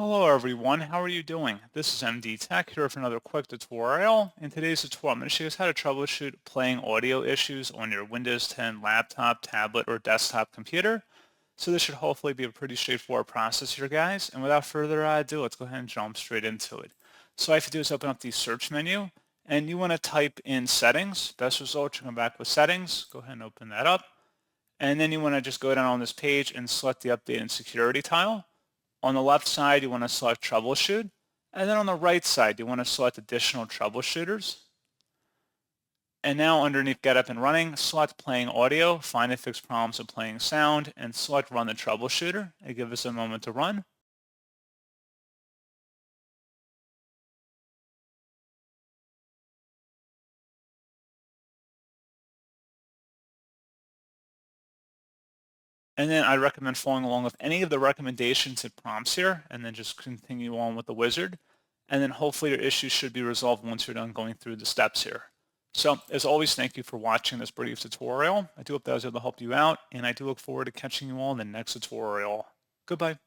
Hello everyone, how are you doing? This is MD Tech here for another quick tutorial. In today's tutorial, I'm going to show you guys how to troubleshoot playing audio issues on your Windows 10 laptop, tablet, or desktop computer. So this should hopefully be a pretty straightforward process here, guys. And without further ado, let's go ahead and jump straight into it. So all I have to do is open up the search menu, and you want to type in settings. Best result, you come back with settings. Go ahead and open that up. And then you want to just go down on this page and select the update and security tile. On the left side, you want to select troubleshoot. And then on the right side, you want to select additional troubleshooters. And now underneath Get Up and Running, select Playing Audio, find and fix problems with playing sound, and select Run the Troubleshooter. And give us a moment to run. And then I recommend following along with any of the recommendations and prompts here, and then just continue on with the wizard. And then hopefully your issues should be resolved once you're done going through the steps here. So as always, thank you for watching this brief tutorial. I do hope that was able to help you out, and I do look forward to catching you all in the next tutorial. Goodbye.